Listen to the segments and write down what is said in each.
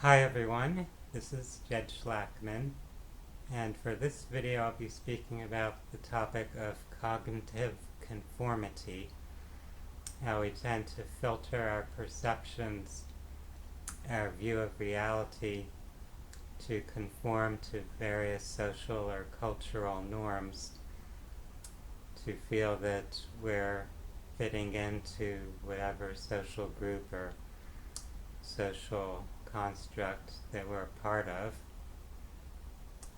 Hi everyone, this is Jed Shlackman, and for this video I'll be speaking about the topic of cognitive conformity, how we tend to filter our perceptions, our view of reality, to conform to various social or cultural norms, to feel that we're fitting into whatever social group or social construct that we're a part of.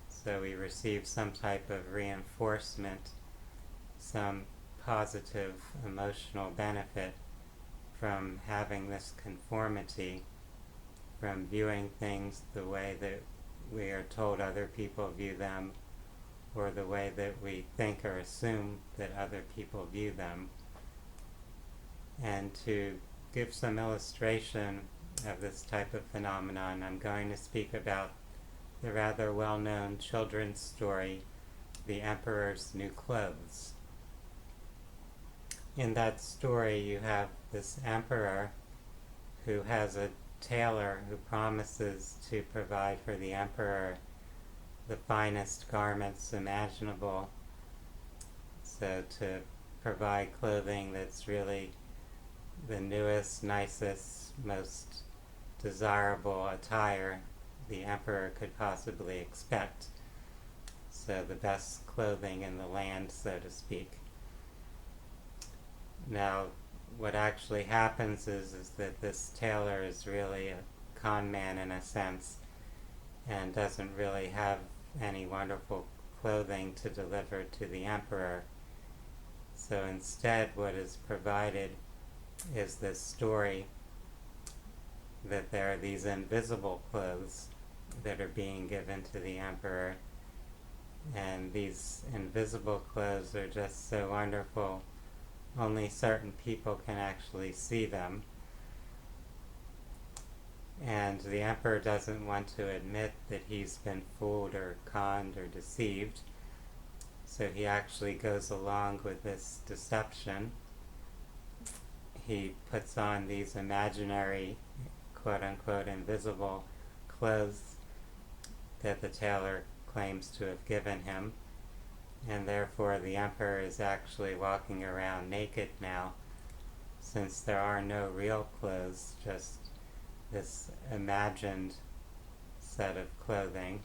So we receive some type of reinforcement, some positive emotional benefit from having this conformity, from viewing things the way that we are told other people view them, or the way that we think or assume that other people view them. And to give some illustration of this type of phenomenon, I'm going to speak about the rather well-known children's story, The Emperor's New Clothes. In that story, you have this emperor who has a tailor who promises to provide for the emperor the finest garments imaginable, so to provide clothing that's really the newest, nicest, most desirable attire the emperor could possibly expect. So the best clothing in the land, so to speak. Now, what actually happens is that this tailor is really a con man in a sense, and doesn't really have any wonderful clothing to deliver to the emperor. So instead, what is provided is this story that there are these invisible clothes that are being given to the emperor, and these invisible clothes are just so wonderful, only certain people can actually see them. And the emperor doesn't want to admit that he's been fooled or conned or deceived, so he actually goes along with this deception. He puts on these imaginary, quote-unquote, invisible clothes that the tailor claims to have given him, and therefore the emperor is actually walking around naked now, since there are no real clothes, just this imagined set of clothing.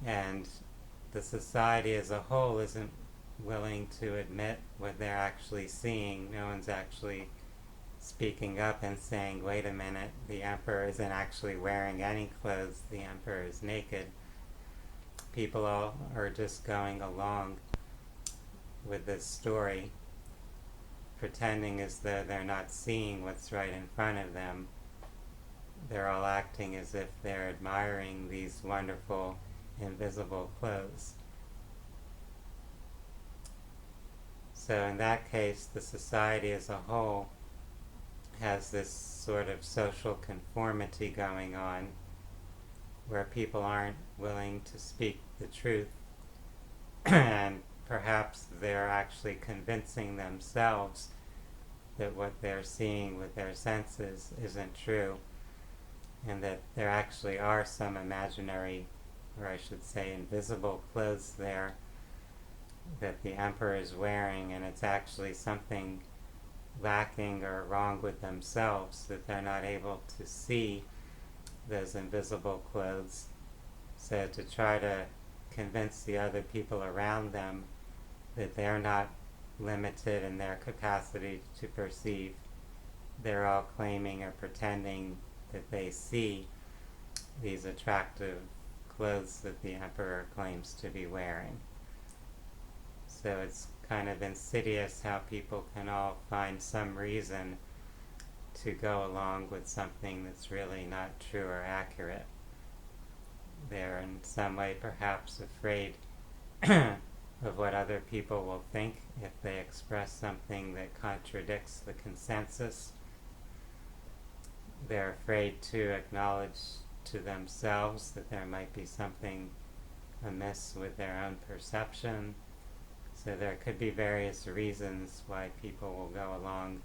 And the society as a whole isn't willing to admit what they're actually seeing. No one's actually speaking up and saying, wait a minute, the emperor isn't actually wearing any clothes, the emperor is naked. People all are just going along with this story, pretending as though they're not seeing what's right in front of them. They're all acting as if they're admiring these wonderful, invisible clothes. So in that case, the society as a whole has this sort of social conformity going on, where people aren't willing to speak the truth, and perhaps they're actually convincing themselves that what they're seeing with their senses isn't true, and that there actually are some imaginary, or I should say invisible clothes there that the emperor is wearing, and it's actually something lacking or wrong with themselves, that they're not able to see those invisible clothes. So to try to convince the other people around them that they're not limited in their capacity to perceive, they're all claiming or pretending that they see these attractive clothes that the emperor claims to be wearing. So it's kind of insidious how people can all find some reason to go along with something that's really not true or accurate. They're in some way perhaps afraid of what other people will think if they express something that contradicts the consensus. They're afraid to acknowledge to themselves that there might be something amiss with their own perception. So there could be various reasons why people will go along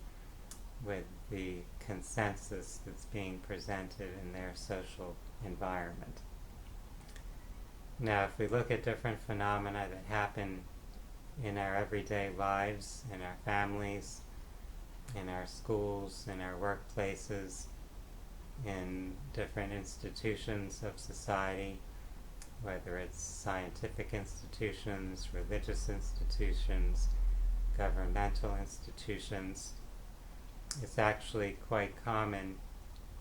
with the consensus that's being presented in their social environment. Now, if we look at different phenomena that happen in our everyday lives, in our families, in our schools, in our workplaces, in different institutions of society, whether it's scientific institutions, religious institutions, governmental institutions, it's actually quite common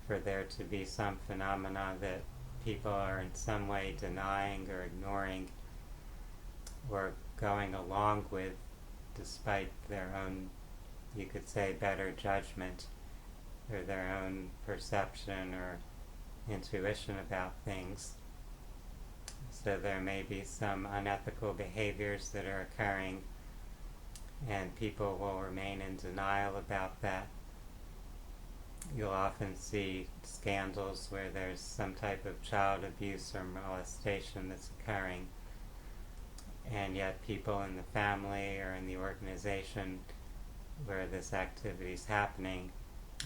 for there to be some phenomena that people are in some way denying or ignoring or going along with despite their own, you could say, better judgment or their own perception or intuition about things. So there may be some unethical behaviors that are occurring, and people will remain in denial about that. You'll often see scandals where there's some type of child abuse or molestation that's occurring, and yet people in the family or in the organization where this activity is happening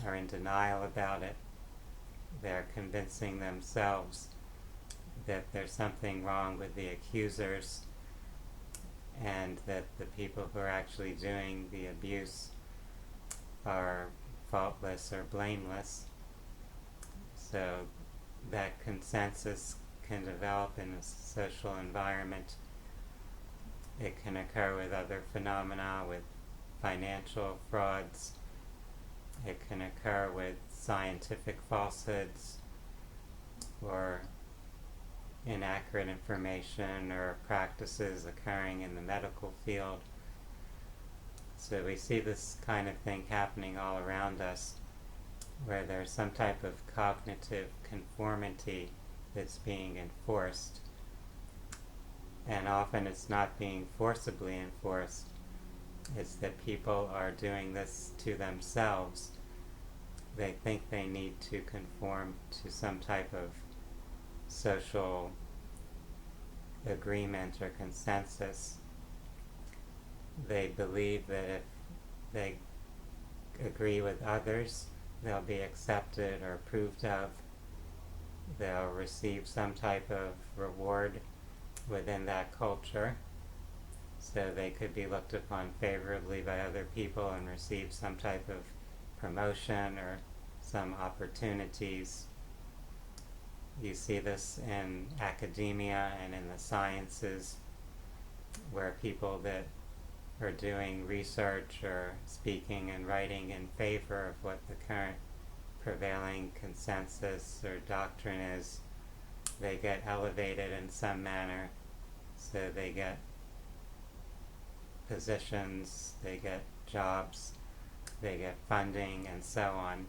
are in denial about it. They're convincing themselves that there's something wrong with the accusers and that the people who are actually doing the abuse are faultless or blameless. So that consensus can develop in a social environment. It can occur with other phenomena, with financial frauds. It can occur with scientific falsehoods or inaccurate information or practices occurring in the medical field. So we see this kind of thing happening all around us, where there's some type of cognitive conformity that's being enforced. And often it's not being forcibly enforced. It's that people are doing this to themselves. They think they need to conform to some type of social agreement or consensus. They believe that if they agree with others, they'll be accepted or approved of. They'll receive some type of reward within that culture. So they could be looked upon favorably by other people and receive some type of promotion or some opportunities. You see this in academia and in the sciences, where people that are doing research or speaking and writing in favor of what the current prevailing consensus or doctrine is, they get elevated in some manner. So they get positions, they get jobs, they get funding, and so on.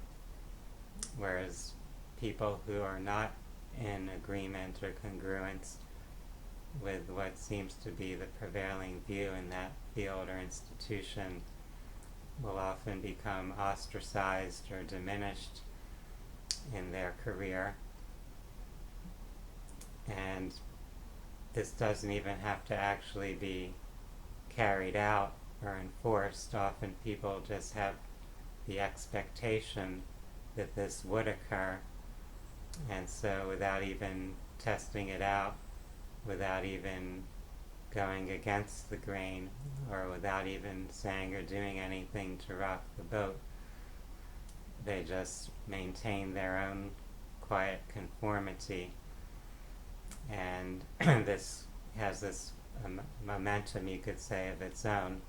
Whereas people who are not in agreement or congruence with what seems to be the prevailing view in that field or institution will often become ostracized or diminished in their career. And this doesn't even have to actually be carried out or enforced. Often people just have the expectation that this would occur, and so without even testing it out, without even going against the grain, or without even saying or doing anything to rock the boat, they just maintain their own quiet conformity. And this has this momentum, you could say, of its own,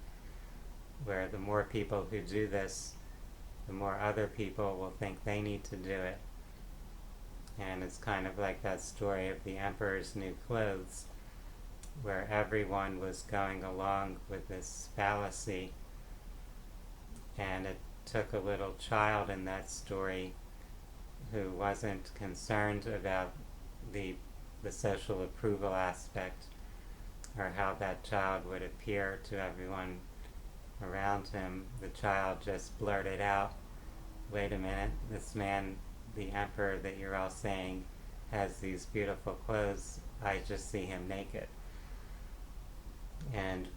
where the more people who do this, the more other people will think they need to do it. And it's kind of like that story of the emperor's new clothes, where everyone was going along with this fallacy, and it took a little child in that story who wasn't concerned about the social approval aspect, or how that child would appear to everyone around him. The child just blurted out, "Wait a minute, this man, the emperor that you're all saying has these beautiful clothes, I just see him naked." And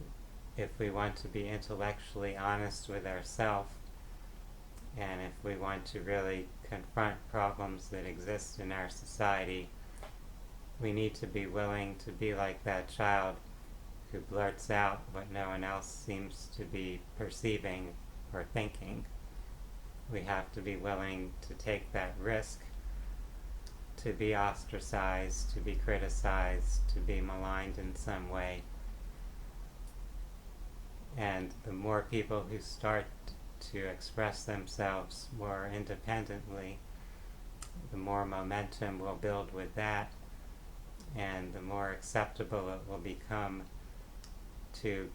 if we want to be intellectually honest with ourselves, And if we want to really confront problems that exist in our society, we need to be willing to be like that child who blurts out what no one else seems to be perceiving or thinking. We have to be willing to take that risk, to be ostracized, to be criticized, to be maligned in some way. And the more people who start to express themselves more independently, the more momentum we'll build with that, and the more acceptable it will become to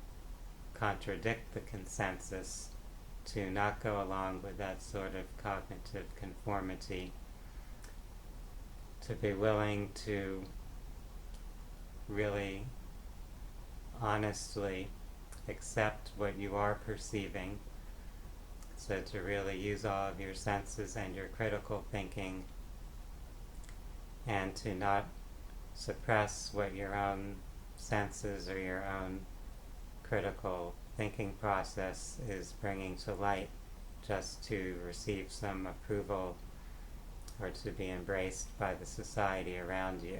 contradict the consensus, to not go along with that sort of cognitive conformity, to be willing to really honestly accept what you are perceiving, so to really use all of your senses and your critical thinking, and to not suppress what your own senses or your own critical thinking process is bringing to light just to receive some approval or to be embraced by the society around you.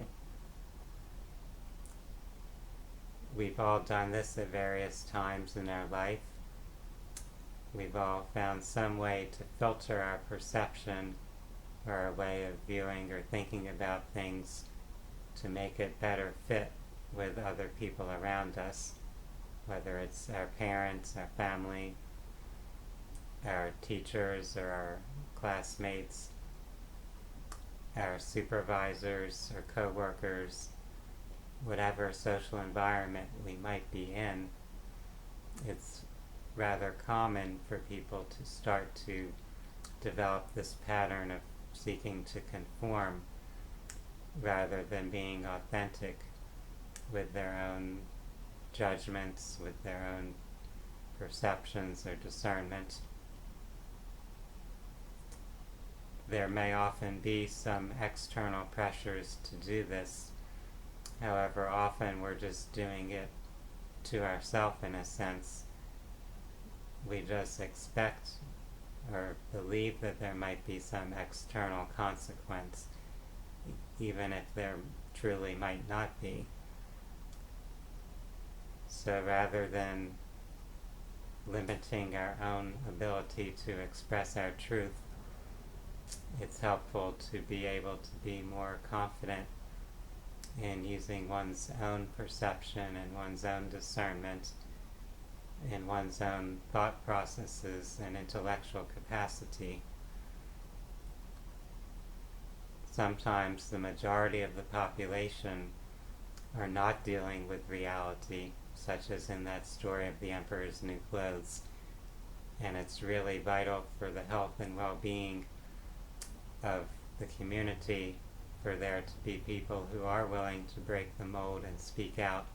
We've all done this at various times in our life. We've all found some way to filter our perception or our way of viewing or thinking about things to make it better fit with other people around us, whether it's our parents, our family, our teachers or our classmates, our supervisors or co-workers, whatever social environment we might be in. It's rather common for people to start to develop this pattern of seeking to conform rather than being authentic with their own judgments, with their own perceptions or discernment. There may often be some external pressures to do this. However, often we're just doing it to ourselves in a sense. We just expect or believe that there might be some external consequence, even if there truly might not be. So rather than limiting our own ability to express our truth, it's helpful to be able to be more confident in using one's own perception and one's own discernment in one's own thought processes and intellectual capacity. Sometimes the majority of the population are not dealing with reality, such as in that story of the Emperor's New Clothes, and it's really vital for the health and well-being of the community for there to be people who are willing to break the mold and speak out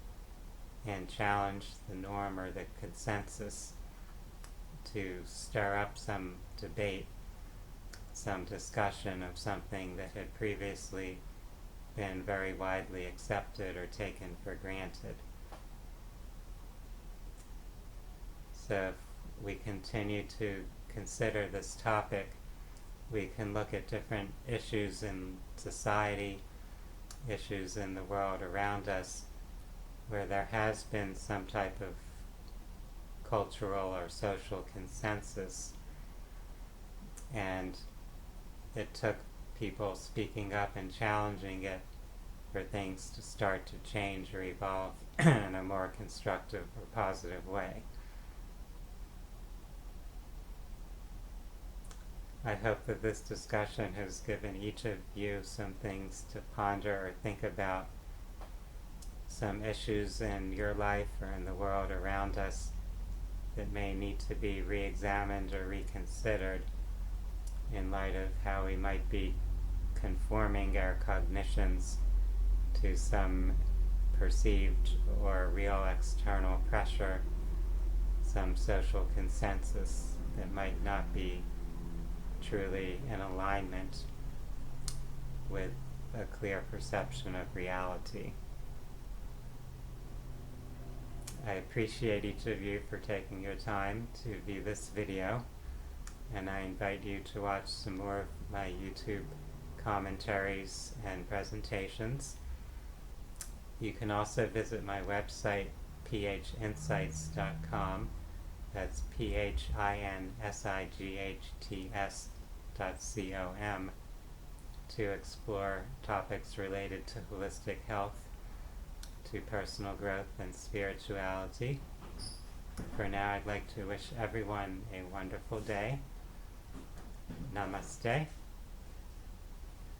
and challenge the norm or the consensus, to stir up some debate, some discussion of something that had previously been very widely accepted or taken for granted. So if we continue to consider this topic, we can look at different issues in society, issues in the world around us, where there has been some type of cultural or social consensus, and it took people speaking up and challenging it for things to start to change or evolve in a more constructive or positive way. I hope that this discussion has given each of you some things to ponder or think about, some issues in your life or in the world around us that may need to be re-examined or reconsidered in light of how we might be conforming our cognitions to some perceived or real external pressure, some social consensus that might not be truly in alignment with a clear perception of reality. I appreciate each of you for taking your time to view this video, and I invite you to watch some more of my YouTube commentaries and presentations. You can also visit my website, phinsights.com. That's phinsights.com, to explore topics related to holistic health, to personal growth and spirituality. For now, I'd like to wish everyone a wonderful day. Namaste.